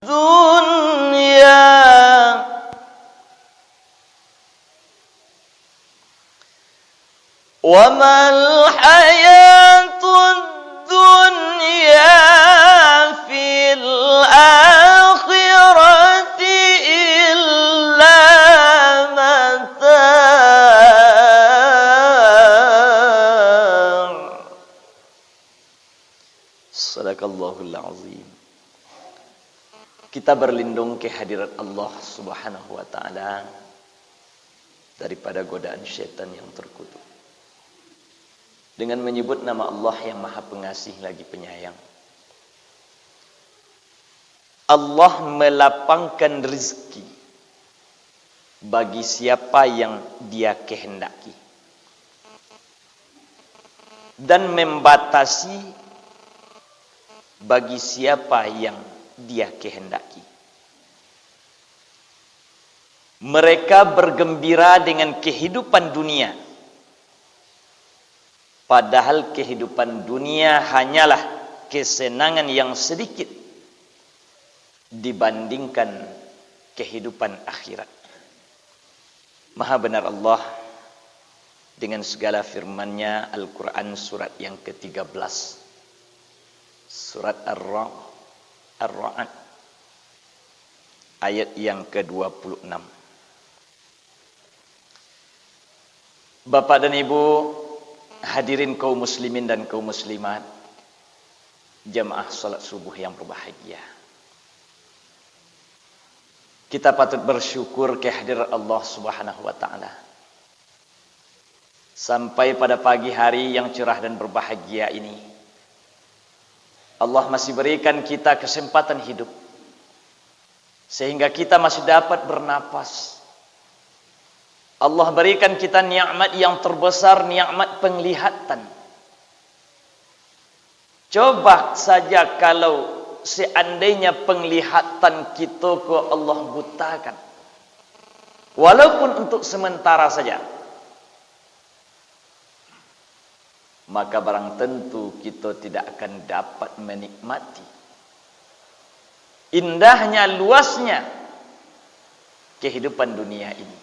dunya wa mal hayatud dunya fil akhirati illa mata'. Sadaqallahul azim. Kita berlindung ke hadirat Allah Subhanahu wa taala daripada godaan syaitan yang terkutuk dengan menyebut nama Allah yang Maha Pengasih lagi Penyayang. Allah melapangkan rezeki bagi siapa yang Dia kehendaki dan membatasi bagi siapa yang Dia kehendaki. Mereka bergembira dengan kehidupan dunia, padahal kehidupan dunia hanyalah kesenangan yang sedikit dibandingkan kehidupan akhirat. Maha benar Allah dengan segala firman-Nya. Al-Quran surat yang ke-13, surat Ar-Ra'd ayat yang ke-26. Bapak dan Ibu hadirin kaum muslimin dan kaum muslimat, jamaah salat subuh yang berbahagia. Kita patut bersyukur kehadiran Allah Subhanahu wa taala. Sampai pada pagi hari yang cerah dan berbahagia ini, Allah masih berikan kita kesempatan hidup sehingga kita masih dapat bernapas. Allah berikan kita nikmat yang terbesar, nikmat penglihatan. Coba saja kalau seandainya penglihatan kita ke Allah butakan, walaupun untuk sementara saja, maka barang tentu kita tidak akan dapat menikmati indahnya, luasnya kehidupan dunia ini.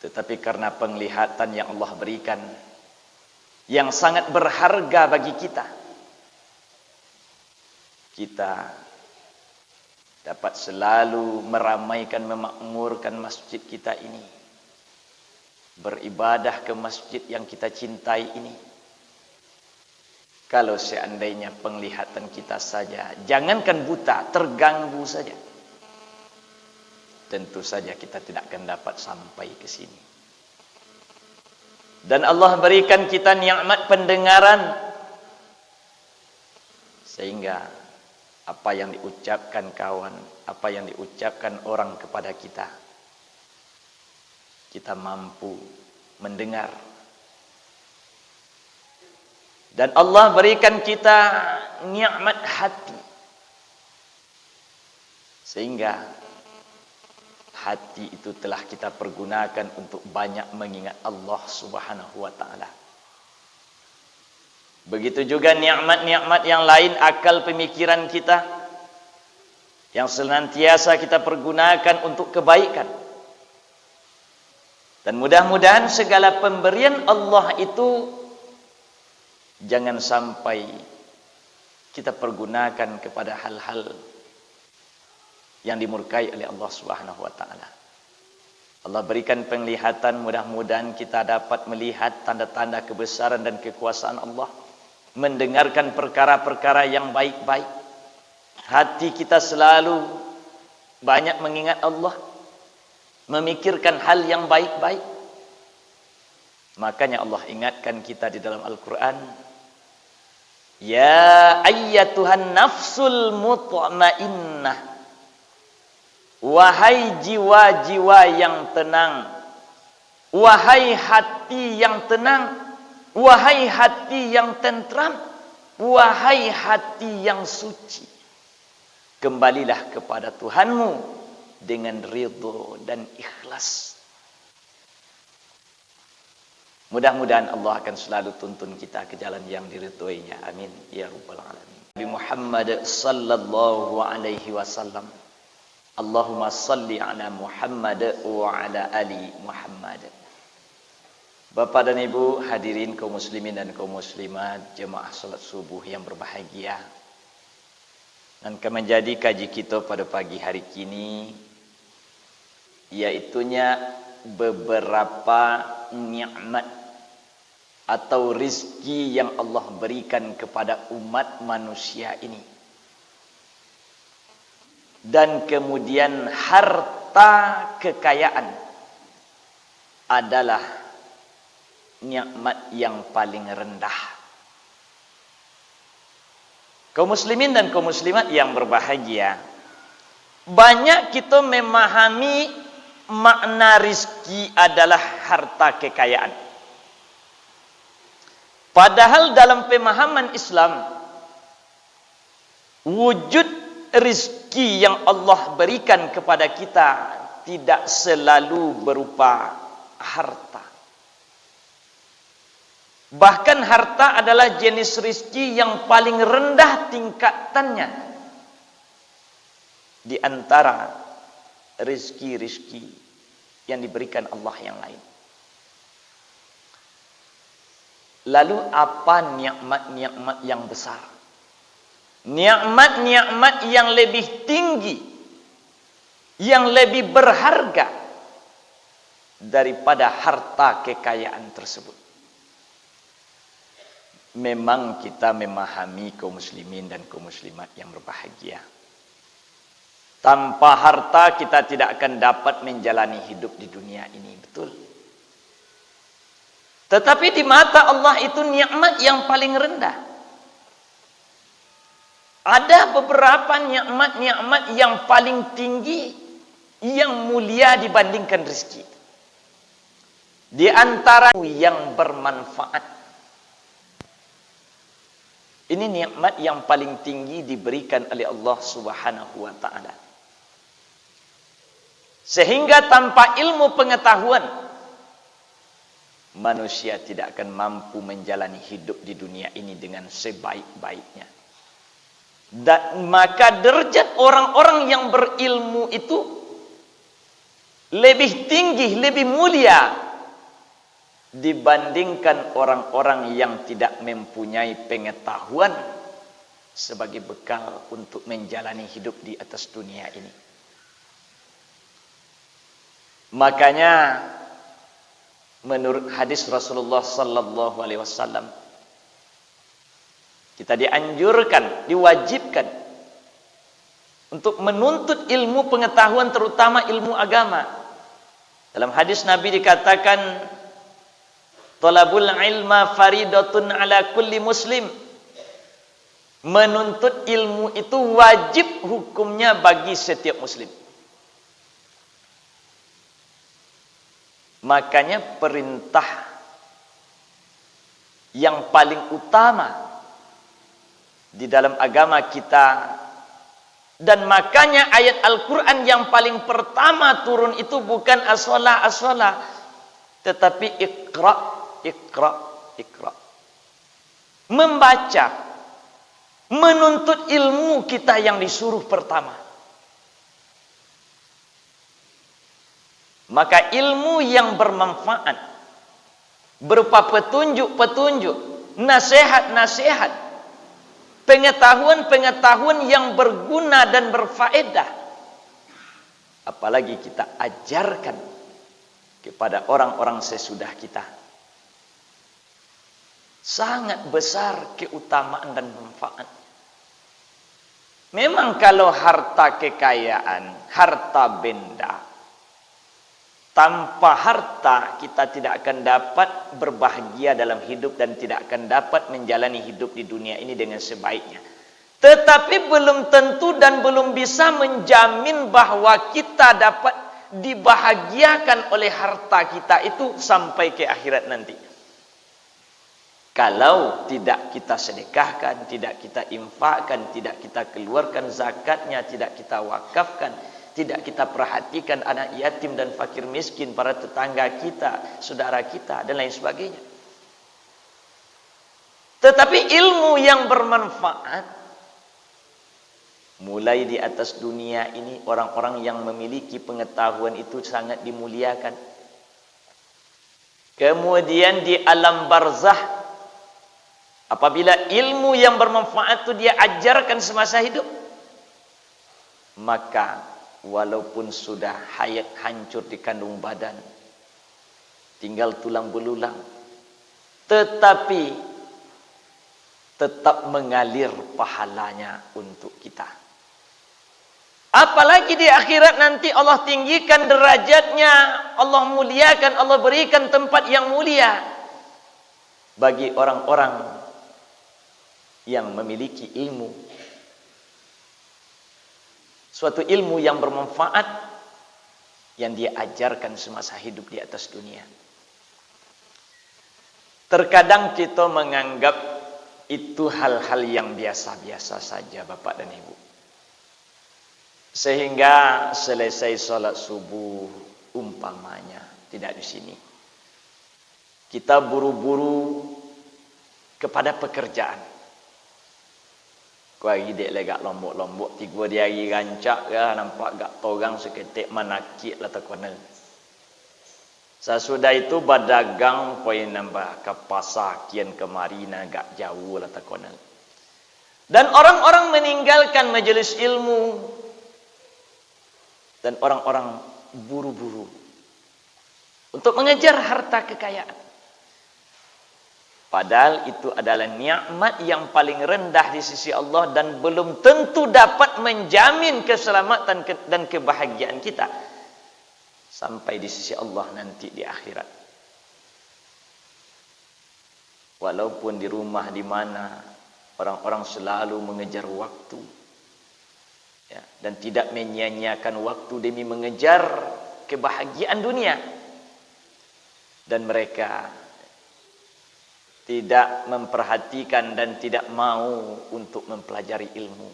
Tetapi karena penglihatan yang Allah berikan, yang sangat berharga bagi kita, kita dapat selalu meramaikan, memakmurkan masjid kita ini, beribadah ke masjid yang kita cintai ini. Kalau seandainya penglihatan kita saja, jangankan buta, terganggu saja, tentu saja kita tidak akan dapat sampai ke sini. Dan Allah berikan kita nikmat pendengaran, sehingga apa yang diucapkan kawan, apa yang diucapkan orang kepada kita, kita mampu mendengar. Dan Allah berikan kita nikmat hati, sehingga hati itu telah kita pergunakan untuk banyak mengingat Allah Subhanahu wa taala. Begitu juga nikmat-nikmat yang lain, akal pemikiran kita yang senantiasa kita pergunakan untuk kebaikan. Dan mudah-mudahan segala pemberian Allah itu jangan sampai kita pergunakan kepada hal-hal yang dimurkai oleh Allah Subhanahu wa taala. Allah berikan penglihatan, mudah-mudahan kita dapat melihat tanda-tanda kebesaran dan kekuasaan Allah, mendengarkan perkara-perkara yang baik-baik. Hati kita selalu banyak mengingat Allah, memikirkan hal yang baik-baik. Makanya Allah ingatkan kita di dalam Al-Quran, ya ayyatuhan nafsul mutmainnah, wahai jiwa-jiwa yang tenang, wahai hati yang tenang, wahai hati yang tentram, wahai hati yang suci, kembalilah kepada Tuhanmu dengan ridho dan ikhlas. Mudah-mudahan Allah akan selalu tuntun kita ke jalan yang diridhoinya. Amin ya rabbal alamin. Nabi Muhammad sallallahu alaihi wasallam. Allahumma salli ala Muhammad wa ala ali Muhammad. Bapak dan Ibu hadirin kaum muslimin dan kaum muslimat, jemaah salat subuh yang berbahagia. Dan menjadi kaji kita pada pagi hari kini, yaitunya beberapa nikmat atau rizki yang Allah berikan kepada umat manusia ini. Dan kemudian harta kekayaan adalah nikmat yang paling rendah. Kaum muslimin dan kaum muslimat yang berbahagia, banyak kita memahami makna rizki adalah harta kekayaan. Padahal dalam pemahaman Islam, wujud rizki yang Allah berikan kepada kita tidak selalu berupa harta. Bahkan harta adalah jenis rizki yang paling rendah tingkatannya di antara rizki-rizki yang diberikan Allah yang lain. Lalu apa nikmat-nikmat yang besar? Nikmat-nikmat yang lebih tinggi, yang lebih berharga daripada harta kekayaan tersebut. Memang kita memahami kaum muslimin dan kaum muslimat yang berbahagia. Tanpa harta kita tidak akan dapat menjalani hidup di dunia ini, betul. Tetapi di mata Allah itu nikmat yang paling rendah. Ada beberapa nikmat-nikmat yang paling tinggi, yang mulia dibandingkan rezeki. Di antara yang bermanfaat. Ini nikmat yang paling tinggi diberikan oleh Allah Subhanahu wa taala. Sehingga tanpa ilmu pengetahuan, manusia tidak akan mampu menjalani hidup di dunia ini dengan sebaik-baiknya. Dan maka derajat orang-orang yang berilmu itu lebih tinggi, lebih mulia dibandingkan orang-orang yang tidak mempunyai pengetahuan sebagai bekal untuk menjalani hidup di atas dunia ini. Makanya menurut hadis Rasulullah sallallahu alaihi wasallam, kita dianjurkan, diwajibkan untuk menuntut ilmu pengetahuan, terutama ilmu agama. Dalam hadis Nabi dikatakan, talabul ilma faridatun ala kulli muslim. Menuntut ilmu itu wajib hukumnya bagi setiap muslim. Makanya perintah yang paling utama di dalam agama kita, dan makanya ayat Al-Quran yang paling pertama turun itu bukan as-shalah, tetapi Iqra, Iqra, Iqra. Membaca, menuntut ilmu kita yang disuruh pertama. Maka ilmu yang bermanfaat berupa petunjuk-petunjuk, nasihat-nasihat, pengetahuan-pengetahuan yang berguna dan berfaedah, apalagi kita ajarkan kepada orang-orang sesudah kita, sangat besar keutamaan dan manfaat. Memang kalau harta kekayaan, harta benda, tanpa harta kita tidak akan dapat berbahagia dalam hidup dan tidak akan dapat menjalani hidup di dunia ini dengan sebaiknya. Tetapi belum tentu dan belum bisa menjamin bahwa kita dapat dibahagiakan oleh harta kita itu sampai ke akhirat nanti. Kalau tidak kita sedekahkan, tidak kita infakkan, tidak kita keluarkan zakatnya, tidak kita wakafkan, tidak kita perhatikan anak yatim dan fakir miskin, para tetangga kita, saudara kita, dan lain sebagainya. Tetapi ilmu yang bermanfaat Mulai di atas dunia ini, orang-orang yang memiliki pengetahuan itu sangat dimuliakan. Kemudian di alam barzah, apabila ilmu yang bermanfaat itu dia ajarkan semasa hidup, maka walaupun sudah hayat hancur di kandung badan, tinggal tulang belulang, tetapi tetap mengalir pahalanya untuk kita. Apalagi di akhirat nanti Allah tinggikan derajatnya, Allah muliakan, Allah berikan tempat yang mulia bagi orang-orang yang memiliki ilmu. Suatu ilmu yang bermanfaat yang dia ajarkan semasa hidup di atas dunia. Terkadang kita menganggap itu hal-hal yang biasa-biasa saja, Bapak dan Ibu. Sehingga selesai sholat subuh umpamanya, tidak di sini, kita buru-buru kepada pekerjaan. Kau hari dek legak lombok-lombok, 3 hari rancak ya, nampak gak torang seketik manakit lah terkonel. Sesudah itu berdagang poin nambah ke pasar kian kemari agak jauh lah terkonel. Dan orang-orang meninggalkan majelis ilmu. Dan orang-orang buru-buru untuk mengejar harta kekayaan. Padahal itu adalah nikmat yang paling rendah di sisi Allah dan belum tentu dapat menjamin keselamatan dan kebahagiaan kita sampai di sisi Allah nanti di akhirat. Walaupun di rumah di mana orang-orang selalu mengejar waktu, ya, dan tidak menyia-nyiakan waktu demi mengejar kebahagiaan dunia, dan mereka tidak memperhatikan dan tidak mau untuk mempelajari ilmu.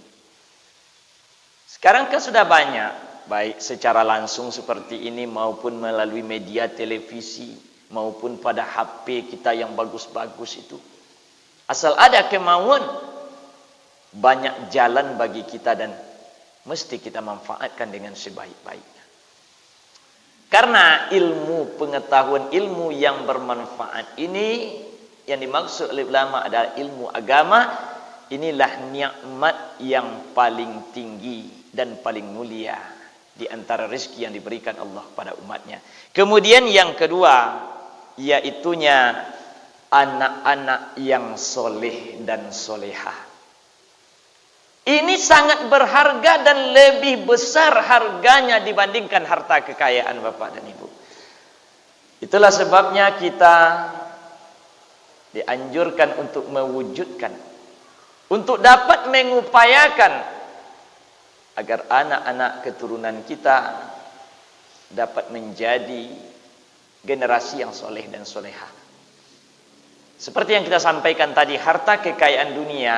Sekarang kan sudah banyak, baik secara langsung seperti ini maupun melalui media televisi maupun pada HP kita yang bagus-bagus itu. Asal ada kemauan, banyak jalan bagi kita dan mesti kita manfaatkan dengan sebaik-baiknya. Karena ilmu, pengetahuan ilmu yang bermanfaat ini, yang dimaksud oleh ulama adalah ilmu agama, inilah nikmat yang paling tinggi dan paling mulia di antara rezeki yang diberikan Allah pada umatnya. Kemudian yang kedua, yaitunya anak-anak yang soleh dan solehah. Ini sangat berharga dan lebih besar harganya dibandingkan harta kekayaan Bapak dan Ibu. Itulah sebabnya kita dianjurkan untuk mewujudkan, untuk dapat mengupayakan agar anak-anak keturunan kita dapat menjadi generasi yang soleh dan solehah. Seperti yang kita sampaikan tadi, harta kekayaan dunia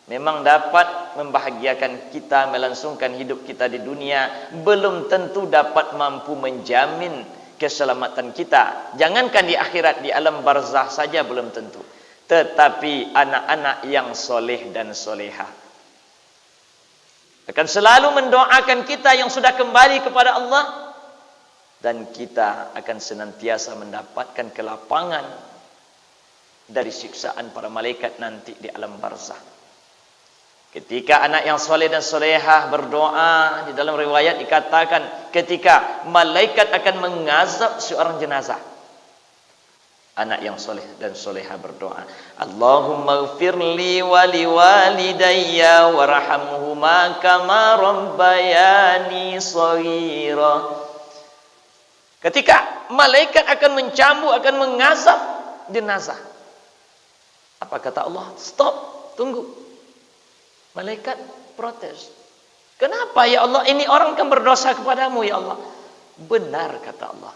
memang dapat membahagiakan kita, melangsungkan hidup kita di dunia, belum tentu dapat mampu menjamin keselamatan kita. Jangankan di akhirat, di alam barzah saja belum tentu. Tetapi anak-anak yang soleh dan solehah akan selalu mendoakan kita yang sudah kembali kepada Allah, dan kita akan senantiasa mendapatkan kelapangan dari siksaan para malaikat nanti di alam barzah. Ketika anak yang soleh dan solehah berdoa, di dalam riwayat dikatakan ketika malaikat akan mengazab seorang jenazah, anak yang soleh dan solehah berdoa, Allahumma ighfirli wa liwalidayya warhamhuma kama rabbayani shaghira. Ketika malaikat akan mencambuk, akan mengazab jenazah, apa kata Allah? Stop, tunggu. Malaikat protes. Kenapa ya Allah? Ini orang kan berdosa kepadamu ya Allah. Benar kata Allah.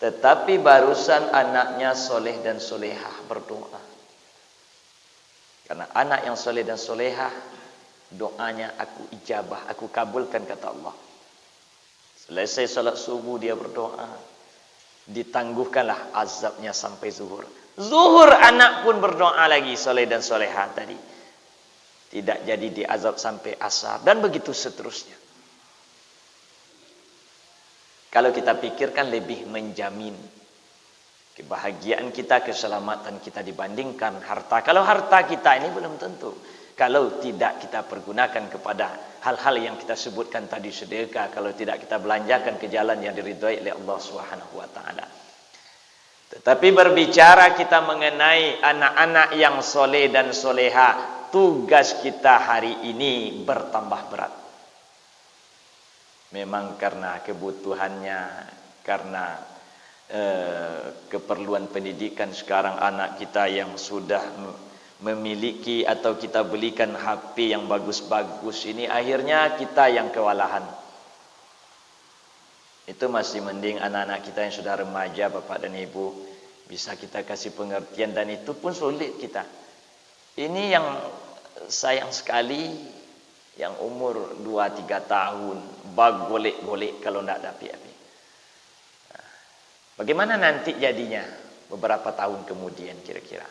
Tetapi barusan anaknya soleh dan solehah berdoa. Karena anak yang soleh dan solehah, doanya aku ijabah, aku kabulkan kata Allah. Selesai salat subuh dia berdoa, ditangguhkanlah azabnya sampai zuhur. Zuhur anak pun berdoa lagi, soleh dan solehah tadi. tidak jadi diazab sampai asar, dan begitu seterusnya. Kalau kita pikirkan lebih menjamin kebahagiaan kita, keselamatan kita dibandingkan harta. Kalau harta kita ini belum tentu. Kalau tidak kita pergunakan kepada hal-hal yang kita sebutkan tadi, sedekah, kalau tidak kita belanjakan ke jalan yang diridhai oleh Allah Subhanahu wa taala. Tetapi berbicara kita mengenai anak-anak yang soleh dan soleha, tugas kita hari ini bertambah berat. Memang karena kebutuhannya, karena keperluan pendidikan sekarang, anak kita yang sudah memiliki atau kita belikan HP yang bagus-bagus ini, akhirnya kita yang kewalahan. Itu masih mending anak-anak kita yang sudah remaja, bapak dan ibu, bisa kita kasih pengertian, dan itu pun sulit kita. Ini yang sayang sekali, yang umur 2-3 tahun, bag golek-golek kalau tidak ada api-api. Bagaimana nanti jadinya beberapa tahun kemudian kira-kira?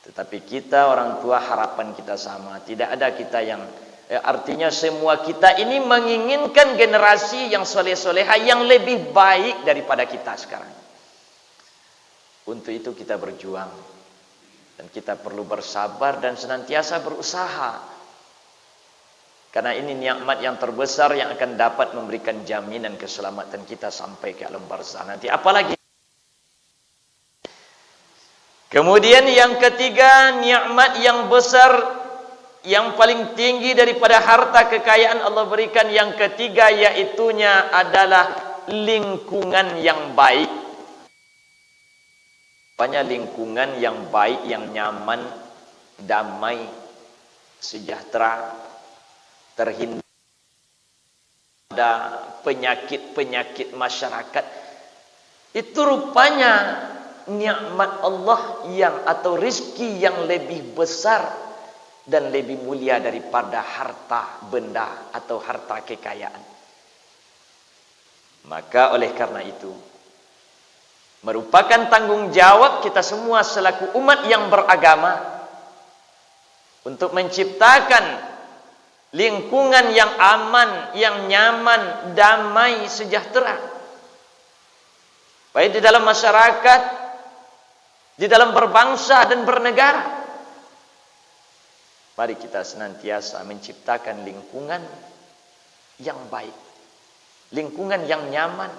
Tetapi kita orang tua, harapan kita sama. Tidak ada kita yang artinya semua kita ini menginginkan generasi yang soleh-soleha, yang lebih baik daripada kita sekarang. Untuk itu kita berjuang, dan kita perlu bersabar dan senantiasa berusaha. Karena ini nikmat yang terbesar yang akan dapat memberikan jaminan keselamatan kita sampai ke alam barzakh nanti. Apalagi. Kemudian yang ketiga, nikmat yang besar, yang paling tinggi daripada harta kekayaan Allah berikan, yang ketiga yaitunya adalah lingkungan yang baik. Banyak lingkungan yang baik, yang nyaman, damai, sejahtera, terhindar dari penyakit-penyakit masyarakat. Itu rupanya nikmat Allah yang atau rizki yang lebih besar dan lebih mulia daripada harta benda atau harta kekayaan. Maka oleh karena itu, merupakan tanggung jawab kita semua selaku umat yang beragama untuk menciptakan lingkungan yang aman, yang nyaman, damai, sejahtera. Baik di dalam masyarakat, di dalam berbangsa dan bernegara. Mari kita senantiasa menciptakan lingkungan yang baik, lingkungan yang nyaman,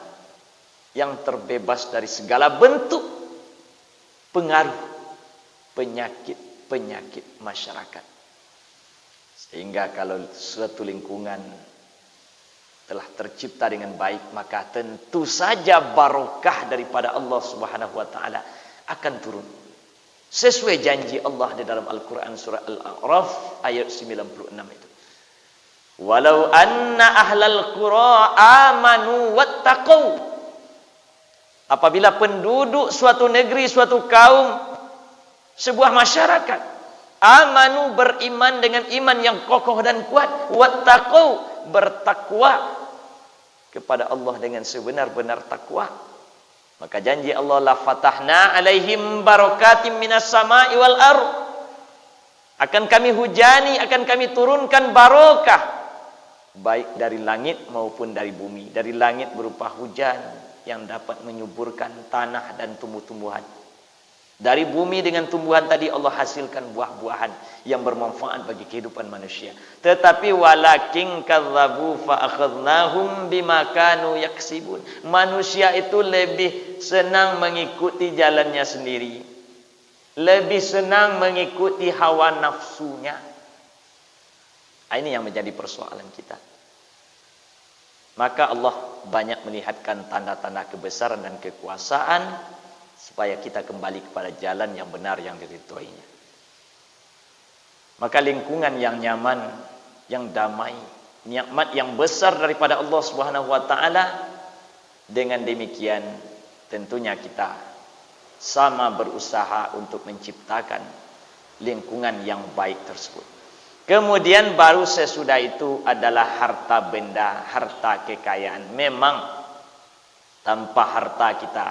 yang terbebas dari segala bentuk pengaruh penyakit-penyakit masyarakat. Sehingga kalau suatu lingkungan telah tercipta dengan baik, maka tentu saja barokah daripada Allah Subhanahu wa taala akan turun. Sesuai janji Allah di dalam Al-Qur'an surah Al-A'raf ayat 96 itu. Walau anna ahlal qura amanu wattaqau. Apabila penduduk suatu negeri, suatu kaum, sebuah masyarakat amanu, beriman dengan iman yang kokoh dan kuat, wattaqau, bertakwa kepada Allah dengan sebenar-benar takwa, maka janji Allah, la fatahna alaihim barakatim minas sama'i wal ardh, akan kami hujani, akan kami turunkan barokah baik dari langit maupun dari bumi. Dari langit berupa hujan yang dapat menyuburkan tanah dan tumbuh-tumbuhan. Dari bumi dengan tumbuhan tadi Allah hasilkan buah-buahan yang bermanfaat bagi kehidupan manusia. Tetapi walakin kadzabu fa akhadnahum bima kanu yaksibun. Manusia itu lebih senang mengikuti jalannya sendiri, lebih senang mengikuti hawa nafsunya. Ini yang menjadi persoalan kita. Maka Allah banyak melihatkan tanda-tanda kebesaran dan kekuasaan supaya kita kembali kepada jalan yang benar yang diridhoinya. Maka lingkungan yang nyaman, yang damai, nikmat yang besar daripada Allah Subhanahu wa taala. Dengan demikian tentunya kita sama berusaha untuk menciptakan lingkungan yang baik tersebut. Kemudian baru sesudah itu adalah harta benda, harta kekayaan. Memang tanpa harta kita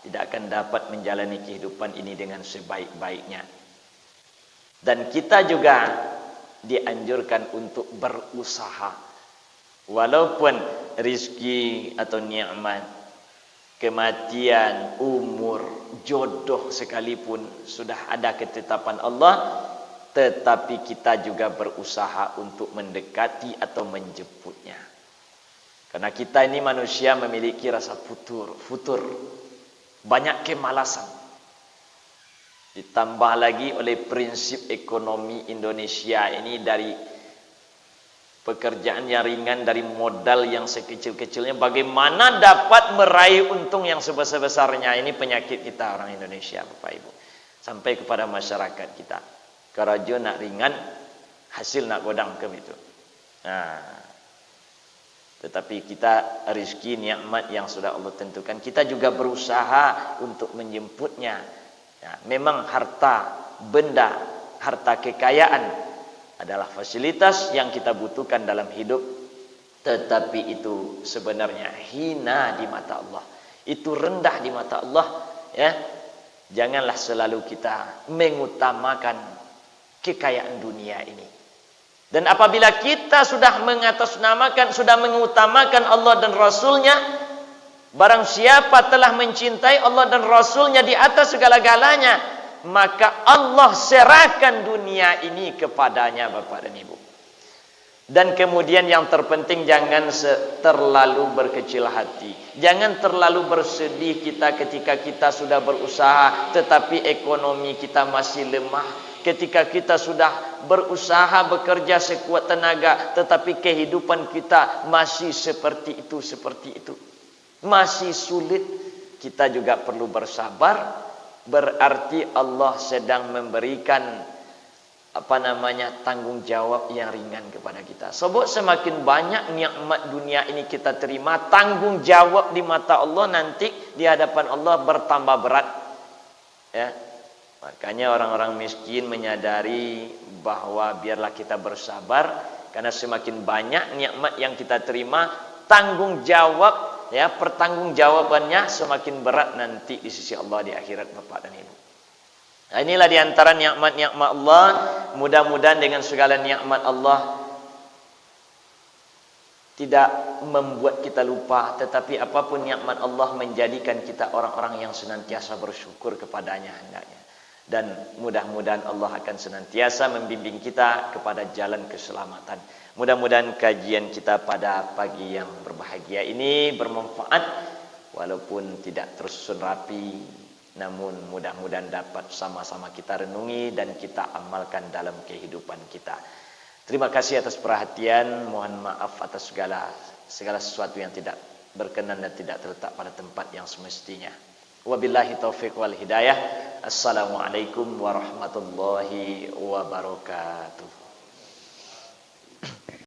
tidak akan dapat menjalani kehidupan ini dengan sebaik-baiknya. Dan kita juga dianjurkan untuk berusaha. Walaupun rizki atau nikmat, kematian, umur, jodoh sekalipun sudah ada ketetapan Allah, tetapi kita juga berusaha untuk mendekati atau menjemputnya. Karena kita ini manusia memiliki rasa futur, banyak kemalasan. Ditambah lagi oleh prinsip ekonomi Indonesia ini, dari pekerjaan yang ringan, dari modal yang sekecil-kecilnya, bagaimana dapat meraih untung yang sebesar-besarnya. Ini penyakit kita orang Indonesia, Bapak Ibu. Sampai kepada masyarakat kita. Kerajo nak ringan, hasil nak godang ke itu. Nah, tetapi kita rezeki nikmat yang sudah Allah tentukan, kita juga berusaha untuk menjemputnya. Ya, memang harta benda, harta kekayaan adalah fasilitas yang kita butuhkan dalam hidup, tetapi itu sebenarnya hina di mata Allah. Itu rendah di mata Allah, ya. Janganlah selalu kita mengutamakan kekayaan dunia ini. Dan apabila kita sudah mengatasnamakan, sudah mengutamakan Allah dan Rasulnya, barang siapa telah mencintai Allah dan Rasulnya di atas segala-galanya, maka Allah serahkan dunia ini kepadanya, Bapak dan Ibu. Dan kemudian yang terpenting, jangan terlalu berkecil hati. Jangan terlalu bersedih kita ketika kita sudah berusaha tetapi ekonomi kita masih lemah. Ketika kita sudah berusaha bekerja sekuat tenaga tetapi kehidupan kita masih seperti itu, masih sulit. Kita juga perlu bersabar. Berarti Allah sedang memberikan tanggung jawab yang ringan kepada kita. Sebab semakin banyak nikmat dunia ini kita terima, tanggung jawab di mata Allah nanti di hadapan Allah bertambah berat. Ya. Makanya orang-orang miskin menyadari bahwa biarlah kita bersabar, karena semakin banyak nikmat yang kita terima, tanggung jawab, ya, pertanggungjawabannya semakin berat nanti di sisi Allah di akhirat, Bapak dan Ibu. Nah, inilah diantara nikmat-nikmat Allah. Mudah-mudahan dengan segala nikmat Allah tidak membuat kita lupa, tetapi apapun nikmat Allah menjadikan kita orang-orang yang senantiasa bersyukur kepadanya hendaknya. Dan mudah-mudahan Allah akan senantiasa membimbing kita kepada jalan keselamatan. Mudah-mudahan kajian kita pada pagi yang berbahagia ini bermanfaat, walaupun tidak tersusun rapi. Namun mudah-mudahan dapat sama-sama kita renungi dan kita amalkan dalam kehidupan kita. Terima kasih atas perhatian. Mohon maaf atas segala sesuatu yang tidak berkenan dan tidak terletak pada tempat yang semestinya. Wabillahi taufiq wal hidayah. Assalamualaikum warahmatullahi wabarakatuh.